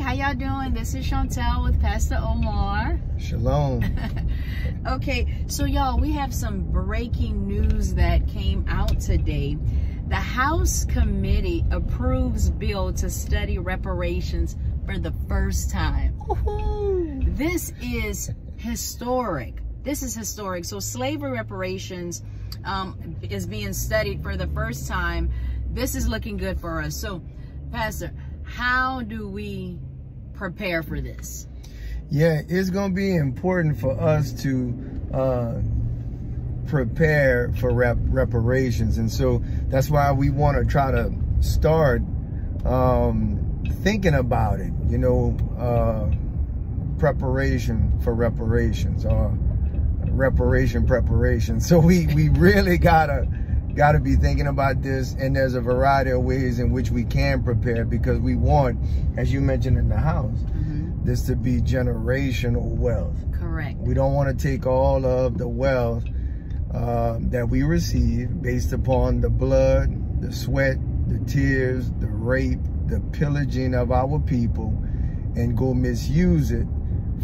how y'all doing? This is Chantelle with Pastor Omar. Shalom. Okay, so y'all, we have some breaking news that came out today. The House Committee approves bill to study reparations for the first time. This is historic. This is historic. So slavery reparations is being studied for the first time. This is looking good for us. So, Pastor, how do we prepare for this? Yeah, it's going to be important for us to prepare for reparations. And so that's why we want to try to start thinking about it, you know, preparation for reparations or reparation preparations. So we really gotta be thinking about this, and there's a variety of ways in which we can prepare, because we want, as you mentioned in the house, this to be generational wealth. Correct. We don't want to take all of the wealth that we receive based upon the blood, the sweat, the tears, the rape, the pillaging of our people, and go misuse it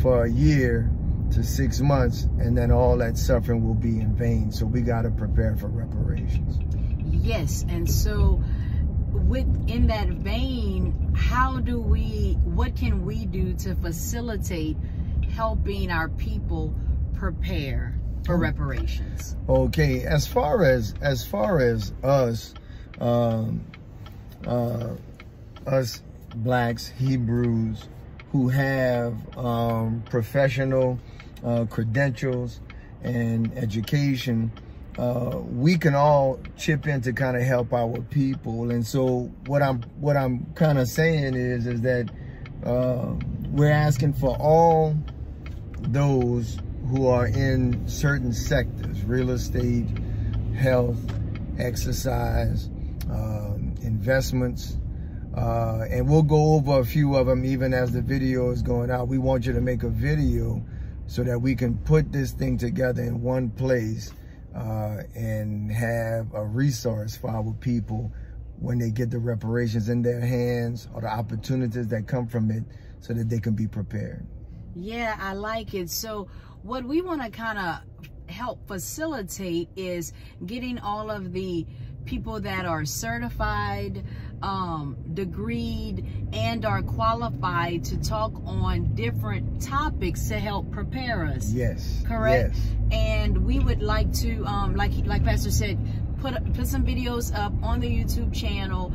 for a year to 6 months, and then all that suffering will be in vain. So we got to prepare for reparations. Yes, and so in that vein, what can we do to facilitate helping our people prepare for reparations? Okay, as far as us, us blacks, Hebrews, who have professional credentials and education, we can all chip in to kind of help our people. And so what I'm kind of saying is that we're asking for all those who are in certain sectors: real estate, health, exercise, investments, and we'll go over a few of them even as the video is going out. We want you to make a video so that we can put this thing together in one place and have a resource for our people when they get the reparations in their hands, or the opportunities that come from it, so that they can be prepared. Yeah, I like it. So what we want to kind of help facilitate is getting all of the people that are certified, degreed, and are qualified to talk on different topics to help prepare us. Yes. Correct? Yes. And we would like to, like Pastor said, put some videos up on the YouTube channel,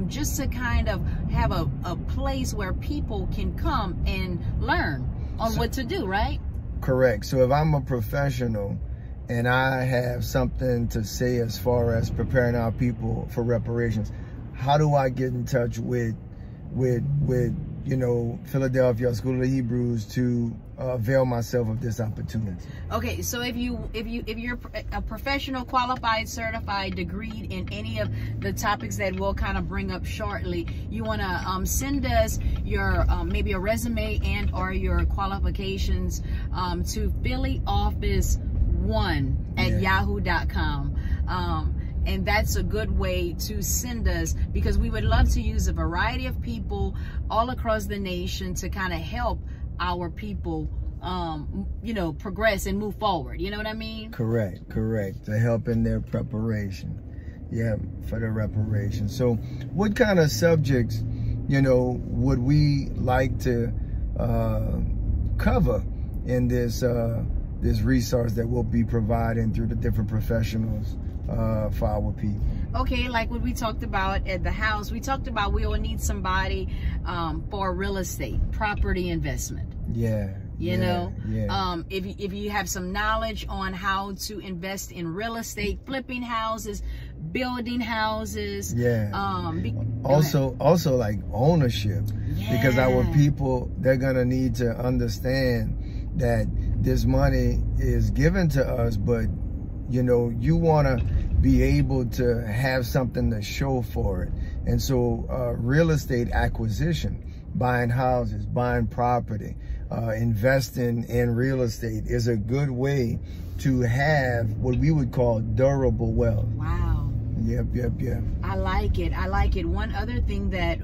just to kind of have a place where people can come and learn on what to do, right? Correct. So if I'm a professional and I have something to say as far as preparing our people for reparations, how do I get in touch with you know, Philadelphia School of the Hebrews to avail myself of this opportunity? Okay, so if you're a professional, qualified, certified, degreed in any of the topics that we'll kind of bring up shortly, you want to send us your maybe a resume and or your qualifications to phillyoffice1@yahoo.com. And that's a good way to send us, because we would love to use a variety of people all across the nation to kind of help our people, you know, progress and move forward. You know what I mean? Correct, correct. To help in their preparation. Yeah, for the reparation. So what kind of subjects, you know, would we like to cover in this this resource that we'll be providing through the different professionals for our people? Okay, like what we talked about at the house, we talked about we will need somebody for real estate, property investment. Yeah. You know, if you have some knowledge on how to invest in real estate, flipping houses, building houses. Yeah. Also like ownership, because our people, they're gonna need to understand that this money is given to us, but you know, you want to be able to have something to show for it. And so real estate acquisition, buying houses, buying property, investing in real estate is a good way to have what we would call durable wealth. Wow. Yep. I like it. One other thing that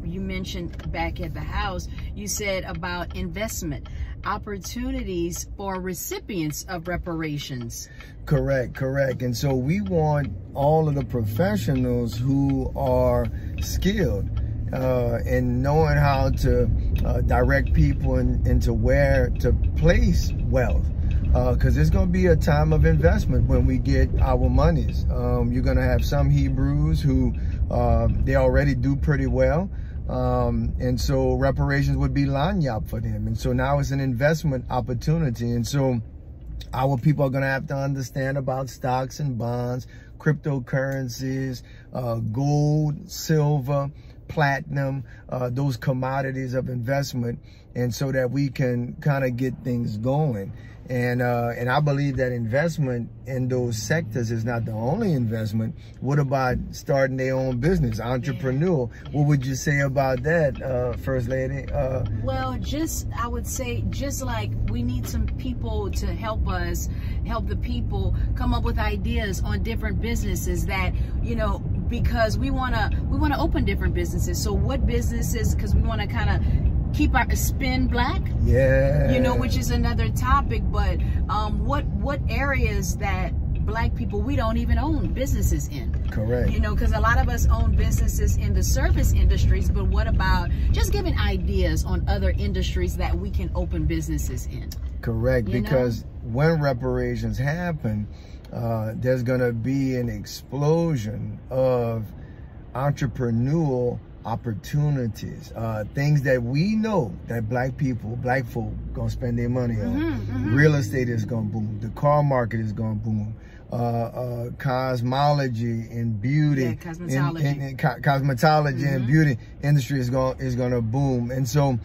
you mentioned back at the house, you said about investment opportunities for recipients of reparations. Correct. And so we want all of the professionals who are skilled in knowing how to direct people into where to place wealth. Because it's going to be a time of investment when we get our monies. You're going to have some Hebrews who they already do pretty well. And so reparations would be lanyap for them. And so now it's an investment opportunity. And so our people are going to have to understand about stocks and bonds, cryptocurrencies, gold, silver, platinum, those commodities of investment. And so that we can kind of get things going. And I believe that investment in those sectors is not the only investment. What about starting their own business, entrepreneurial? What would you say about that, First Lady? Well, I would say just like we need some people to help the people come up with ideas on different businesses that, because we want to open different businesses. So what businesses, because we want to kind of keep our spin black, which is another topic. But what areas that black people, we don't even own businesses in? Correct. Because a lot of us own businesses in the service industries, but what about just giving ideas on other industries that we can open businesses in? Correct. Because when reparations happen, there's going to be an explosion of entrepreneurial opportunities, things that we know that black folk gonna spend their money on. Real estate is gonna boom. The car market is gonna boom. Cosmology and beauty, cosmetology and beauty industry is gonna boom. And so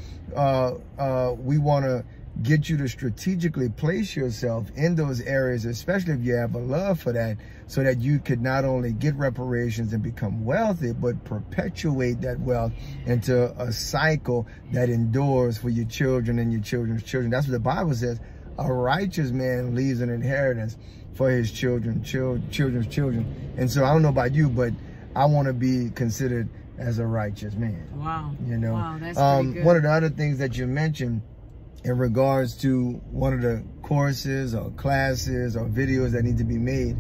we want to get you to strategically place yourself in those areas, especially if you have a love for that, so that you could not only get reparations and become wealthy, but perpetuate that wealth into a cycle that endures for your children and your children's children. That's what the Bible says. A righteous man leaves an inheritance for his children's children. And so I don't know about you, but I want to be considered as a righteous man. Wow. Wow, that's pretty good. One of the other things that you mentioned in regards to one of the courses or classes or videos that need to be made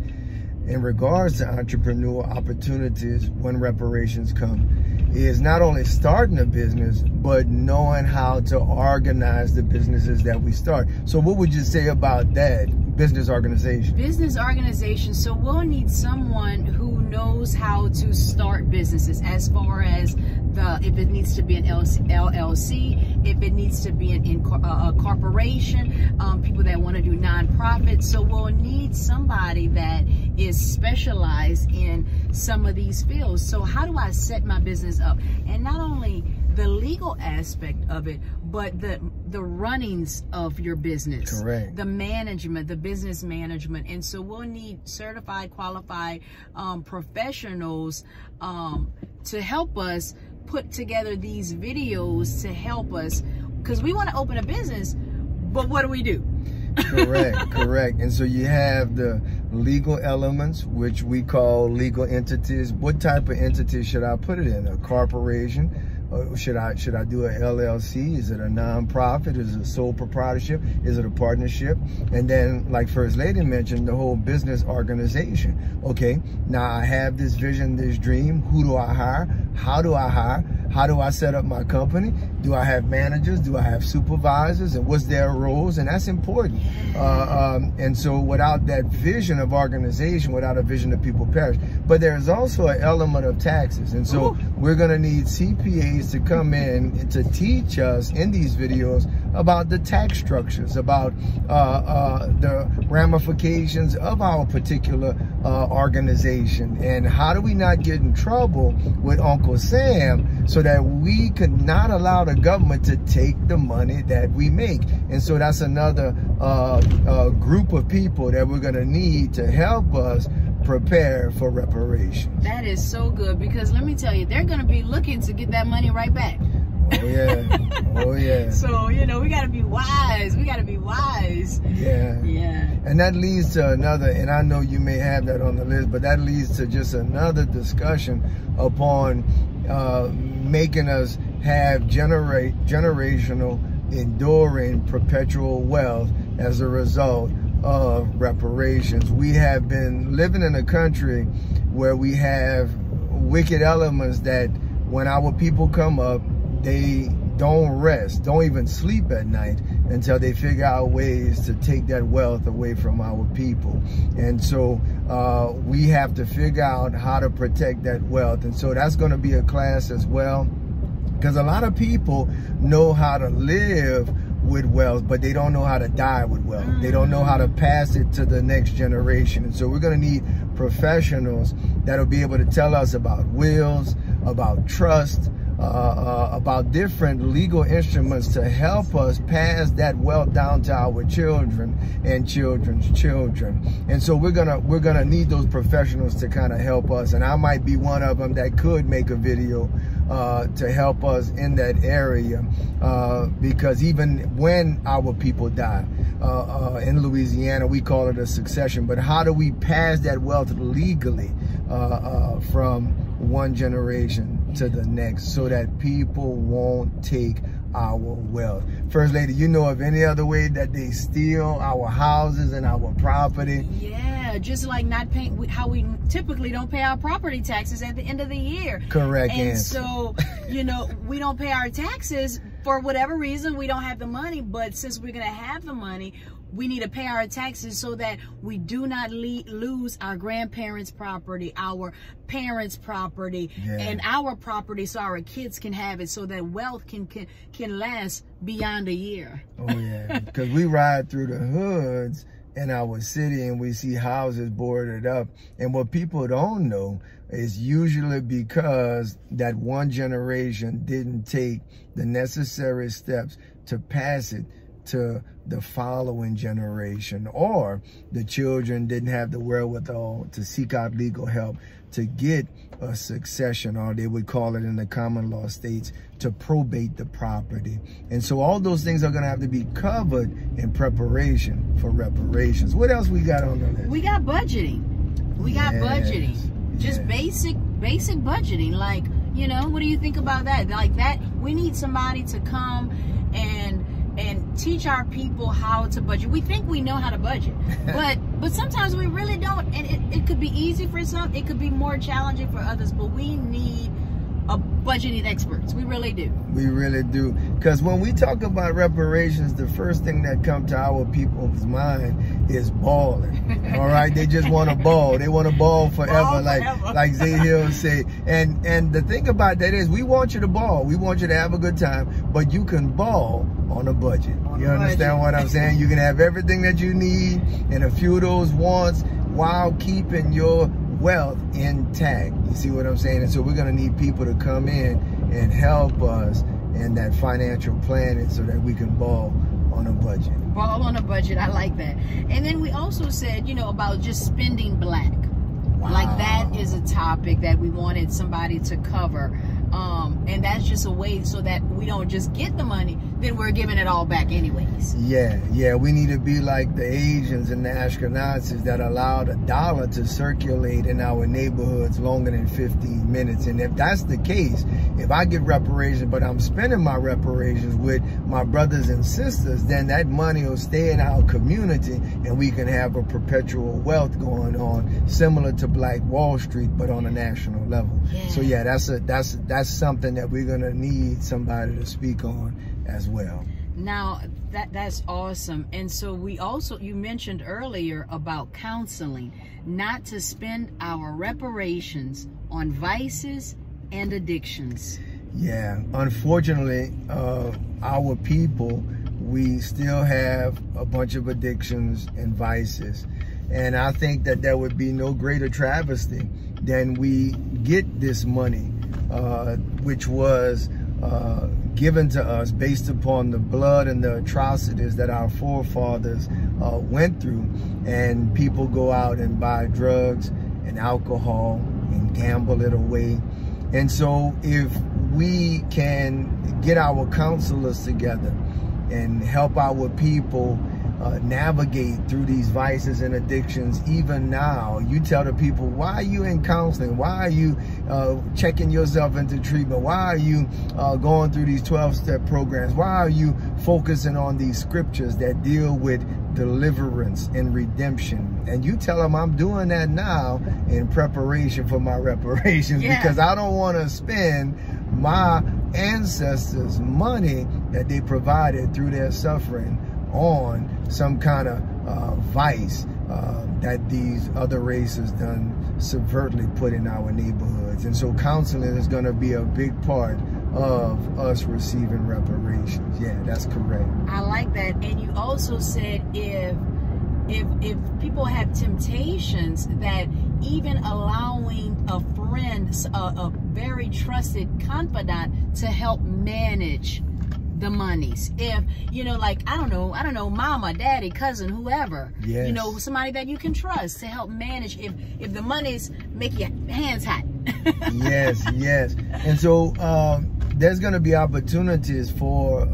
in regards to entrepreneurial opportunities when reparations come is not only starting a business, but knowing how to organize the businesses that we start. So what would you say about that? Business organization. Business organization. So we'll need someone who knows how to start businesses, as far as if it needs to be an LLC, if it needs to be a corporation, people that want to do nonprofits. So we'll need somebody that is specialized in some of these fields. So how do I set my business up? And not only the legal aspect of it, but the runnings of your business. Correct. The management, the business management. And so we'll need certified, qualified professionals to help us put together these videos to help us, because we want to open a business, but what do we do? Correct. And so you have the legal elements, which we call legal entities. What type of entity should I put it in? A corporation? Should I do an LLC? Is it a nonprofit? Is it a sole proprietorship? Is it a partnership? And then, like First Lady mentioned, the whole business organization. Okay, now I have this vision, this dream. Who do I hire? How do I hire? How do I set up my company? Do I have managers? Do I have supervisors? And what's their roles? And that's important. And so without that vision of organization, without a vision of people perish. But there's also an element of taxes. And so we're going to need CPAs to come in and to teach us in these videos about the tax structures, about the ramifications of our particular organization, and how do we not get in trouble with Uncle Sam so that we could not allow the government to take the money that we make. And so that's another group of people that we're going to need to help us prepare for reparations. That is so good, because let me tell you, they're going to be looking to get that money right back. Oh yeah. Oh yeah. So, you know, we got to be wise. We got to be wise. Yeah. Yeah. And that leads to another, and I know you may have that on the list, but that leads to just another discussion upon making us have generational, enduring, perpetual wealth as a result of reparations. We have been living in a country where we have wicked elements that when our people come up, they don't rest, don't even sleep at night until they figure out ways to take that wealth away from our people. And so we have to figure out how to protect that wealth. And so that's going to be a class as well, because a lot of people know how to live with wealth, but they don't know how to die with wealth. They don't know how to pass it to the next generation. And so we're going to need professionals that'll be able to tell us about wills, about trust, about different legal instruments to help us pass that wealth down to our children and children's children. And so we're gonna need those professionals to kind of help us. And I might be one of them that could make a video to help us in that area, because even when our people die, in Louisiana, we call it a succession, but how do we pass that wealth legally from one generation to the next so that people won't take our wealth? First Lady, you know of any other way that they steal our houses and our property? Yeah, just like not paying, how we typically don't pay our property taxes at the end of the year. Correct and answer. So, you know, we don't pay our taxes for whatever reason. We don't have the money, but since we're going to have the money, we need to pay our taxes so that we do not lose our grandparents' property, our parents' property, and our property, so our kids can have it, so that wealth can last beyond a year. Oh yeah, because we ride through the hoods in our city and we see houses boarded up, and what people don't know is usually because that one generation didn't take the necessary steps to pass it to the following generation, or the children didn't have the wherewithal to seek out legal help to get a succession, or they would call it in the common law states, to probate the property. And so all those things are going to have to be covered in preparation for reparations. What else we got on the list? We got budgeting. We got budgeting. Just basic budgeting. Like, you know, what do you think about that? Like that, we need somebody to come and teach our people how to budget. We think we know how to budget, but sometimes we really don't. And it could be easy for some, it could be more challenging for others, but we need budgeting experts. We really do. We really do. Because when we talk about reparations, the first thing that comes to our people's mind is balling. All right, they just want to ball. They want to ball forever, like Zay Hill say. And the thing about that is, we want you to ball. We want you to have a good time, but you can ball on a budget. You understand what I'm saying? You can have everything that you need and a few of those wants while keeping your wealth intact. You see what I'm saying? And so we're going to need people to come in and help us in that financial planning so that we can ball on a budget. Ball on a budget. I like that. And then we also said, you know, about just spending black. Wow. Like that is a topic that we wanted somebody to cover. And that's just a way so that we don't just get the money, then we're giving it all back anyways. Yeah, we need to be like the Asians and the Ashkenazis that allowed a dollar to circulate in our neighborhoods longer than 15 minutes. And if that's the case, if I get reparations, but I'm spending my reparations with my brothers and sisters, then that money will stay in our community and we can have a perpetual wealth going on, similar to Black Wall Street, but on a national level. Yeah. So yeah, that's something that we're gonna need somebody to speak on as well. Now that's awesome. And so we also, you mentioned earlier about counseling, not to spend our reparations on vices and addictions. Yeah, unfortunately, our people, we still have a bunch of addictions and vices. And I think that there would be no greater travesty than we get this money, which was given to us based upon the blood and the atrocities that our forefathers went through, and people go out and buy drugs and alcohol and gamble it away. And so if we can get our counselors together and help our people navigate through these vices and addictions. Even now, you tell the people, why are you in counseling? Why are you checking yourself into treatment? Why are you going through these 12-step programs? Why are you focusing on these scriptures that deal with deliverance and redemption? And you tell them, I'm doing that now in preparation for my reparations, because I don't want to spend my ancestors' money that they provided through their suffering on some kind of vice that these other races done subvertly put in our neighborhoods. And so counseling is going to be a big part of us receiving reparations. Yeah, that's correct. I like that. And you also said if people have temptations, that even allowing a friend, a very trusted confidant, to help manage the monies. If, you know, like, I don't know, mama, daddy, cousin, whoever, you know, somebody that you can trust to help manage if the monies make your hands hot. Yes. And so there's going to be opportunities for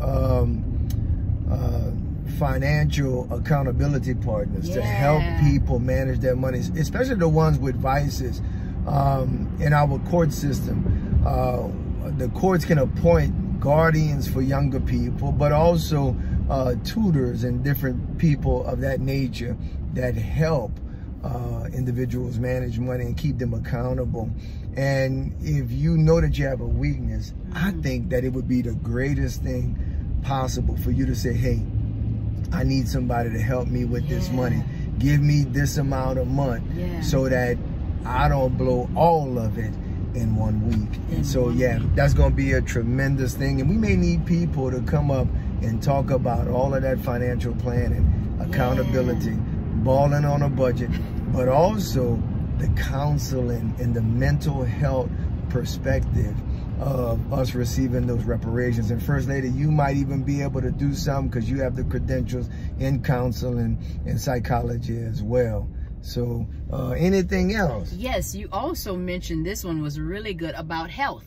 financial accountability partners to help people manage their money, especially the ones with vices. In our court system, the courts can appoint guardians for younger people, but also tutors and different people of that nature that help individuals manage money and keep them accountable. And if you know that you have a weakness, I think that it would be the greatest thing possible for you to say, hey, I need somebody to help me with this money. Give me this amount a month so that I don't blow all of it in 1 week. And so, that's going to be a tremendous thing. And we may need people to come up and talk about all of that financial planning, accountability, balling on a budget, but also the counseling and the mental health perspective of us receiving those reparations. And First Lady, you might even be able to do some because you have the credentials in counseling and psychology as well. So anything else? Yes, you also mentioned, this one was really good, about health.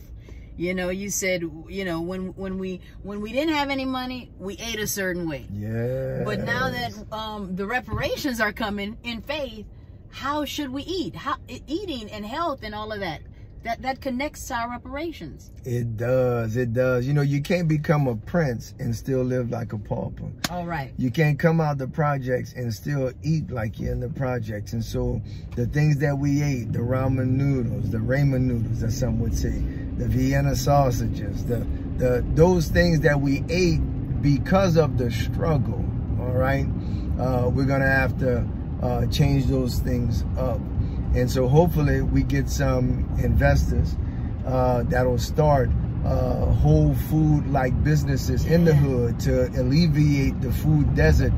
You know, you said, you know, when we didn't have any money, we ate a certain way. Yeah. But now that the reparations are coming in faith, how should we eat? Eating and health and all of that. That connects to our reparations. It does. You know, you can't become a prince and still live like a pauper. All right. You can't come out the projects and still eat like you're in the projects. And so the things that we ate, the ramen noodles, the ramen noodles, as some would say, the Vienna sausages, those things that we ate because of the struggle, all right? We're going to have to change those things up. And so hopefully we get some investors that'll start whole food like businesses in the hood to alleviate the food desert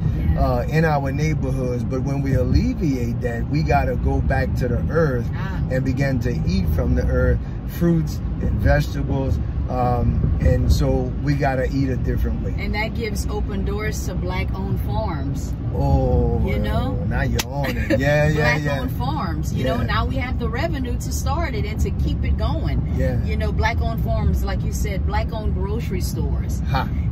in our neighborhoods. But when we alleviate that, we got to go back to the earth and begin to eat from the earth, fruits and vegetables. And so we got to eat a different way. And that gives open doors to Black-owned farms. Oh, you know? Now you're on it. Yeah, Black-owned farms. You know, now we have the revenue to start it and to keep it going. Yeah. You know, Black-owned farms, like you said, Black-owned grocery stores.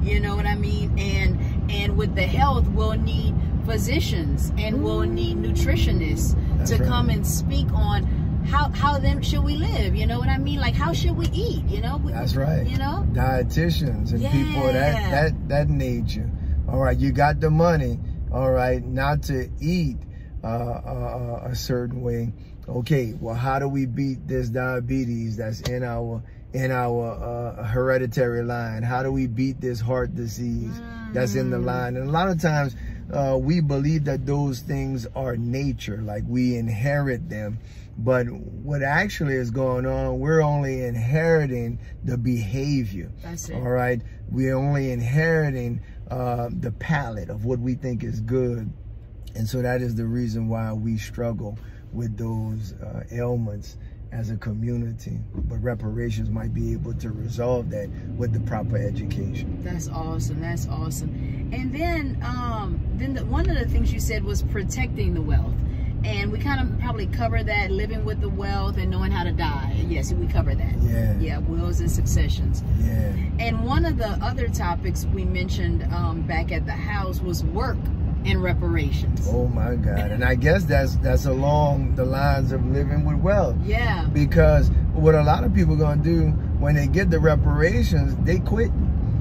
You know what I mean? And with the health, we'll need physicians and we'll need nutritionists to come and speak on how then should we live, you know what I mean? Like, how should we eat, you know? That's right. You know? Dietitians and people of that nature. All right, you got the money, all right, not to eat a certain way. Okay, well, how do we beat this diabetes that's in our hereditary line? How do we beat this heart disease that's in the line? And a lot of times we believe that those things are nature, like we inherit them. But what actually is going on, we're only inheriting the behavior. That's it. All right? We're only inheriting the palate of what we think is good. And so that is the reason why we struggle with those ailments as a community. But reparations might be able to resolve that with the proper education. That's awesome. That's awesome. And then one of the things you said was protecting the wealth. And we kind of probably cover that, living with the wealth and knowing how to die. Yes, we cover that. Yeah. Yeah, wills and successions. Yeah. And one of the other topics we mentioned back at the house was work and reparations. Oh my God. And I guess that's along the lines of living with wealth. Yeah. Because what a lot of people gonna do when they get the reparations, they quit.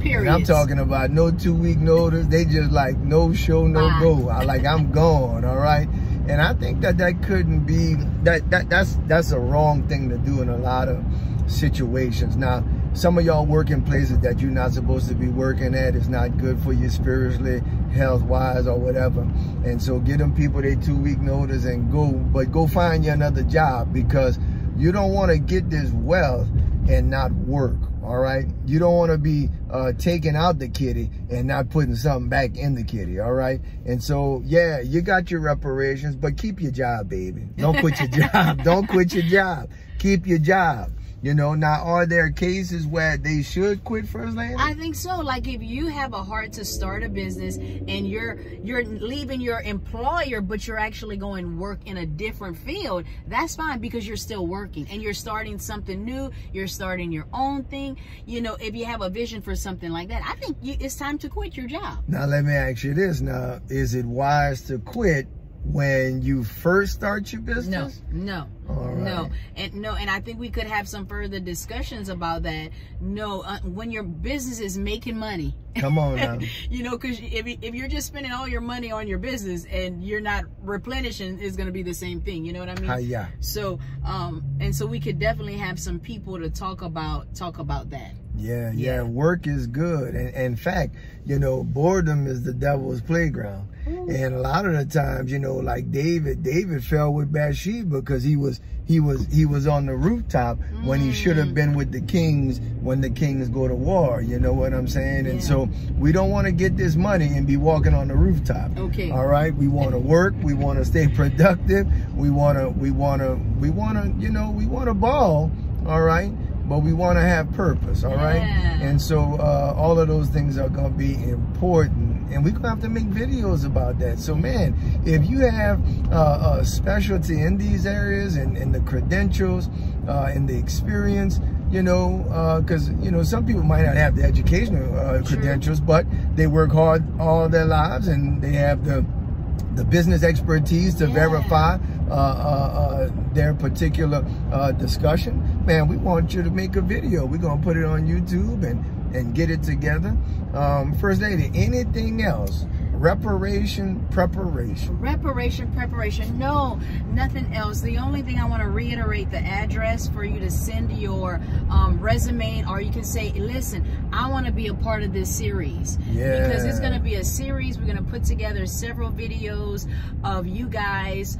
Period. And I'm talking about no 2-week notice. They just like no show, no go. I'm gone. All right. And I think that couldn't be that's a wrong thing to do in a lot of situations. Now, some of y'all work in places that you're not supposed to be working at. It's not good for you spiritually, health-wise, or whatever. And so get them people their 2-week notice and go. But go find you another job, because you don't want to get this wealth and not work. All right, you don't want to be taking out the kitty and not putting something back in the kitty. All right, and so yeah, you got your reparations, but keep your job, baby. Don't quit your job. Don't quit your job. Keep your job. You know, now, are there cases where they should quit, First Lady? I think so. Like, if you have a heart to start a business and you're leaving your employer, but you're actually going work in a different field, that's fine, because you're still working and you're starting something new. You're starting your own thing. You know, if you have a vision for something like that, I think it's time to quit your job. Now, let me ask you this. Now, is it wise to quit when you first start your business? No. Right. No, and I think we could have some further discussions about that. No, when your business is making money. Come on now. You know, because if you're just spending all your money on your business and you're not replenishing, it's going to be the same thing. You know what I mean? Yeah. So, and so we could definitely have some people to talk about that. Yeah. Work is good. And in fact, you know, boredom is the devil's playground. And a lot of the times, you know, like David fell with Bathsheba because he was on the rooftop when he should have been with the kings when the kings go to war. You know what I'm saying? And so we don't want to get this money and be walking on the rooftop. Okay. All right. We want to work. We want to stay productive. We want to ball. All right. But we want to have purpose, all right? And so all of those things are going to be important. And we're going to have to make videos about that. So, man, if you have a specialty in these areas and the credentials and the experience, you know, because, you know, some people might not have the educational credentials, but they work hard all their lives and they have the business expertise to verify their particular discussion. Man, we want you to make a video. We're going to put it on YouTube and get it together. First Lady, anything else? Reparation preparation. Reparation preparation. No, nothing else. The only thing I want to reiterate, the address for you to send your resume, or you can say, listen, I want to be a part of this series. Yeah. Because it's going to be a series. We're going to put together several videos of you guys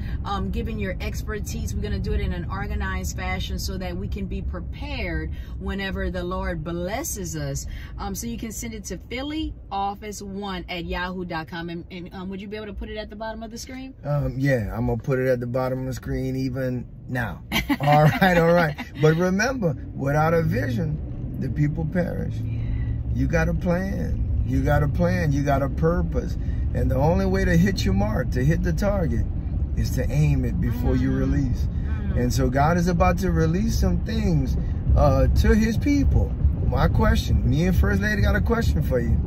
giving your expertise. We're going to do it in an organized fashion so that we can be prepared whenever the Lord blesses us. So you can send it to phillyoffice1@yahoo.com. And would you be able to put it at the bottom of the screen? Yeah, I'm gonna put it at the bottom of the screen even now. All right. But remember, without a vision, the people perish. You got a plan. You got a plan. You got a purpose. And the only way to hit your mark, to hit the target, is to aim it before you release. And so God is about to release some things to his people. My question, me and First Lady got a question for you.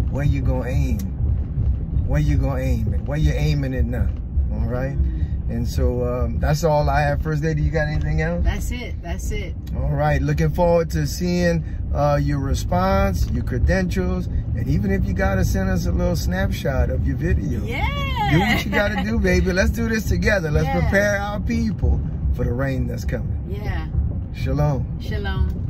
Where you gonna aim? Where you gonna aim it? Where you aiming it now? All right. And so that's all I have. First Lady, you got anything else? That's it. All right. Looking forward to seeing your response, your credentials, and even if you gotta send us a little snapshot of your video. Yeah. Do what you gotta do, baby. Let's do this together. Let's prepare our people for the rain that's coming. Yeah. Shalom. Shalom.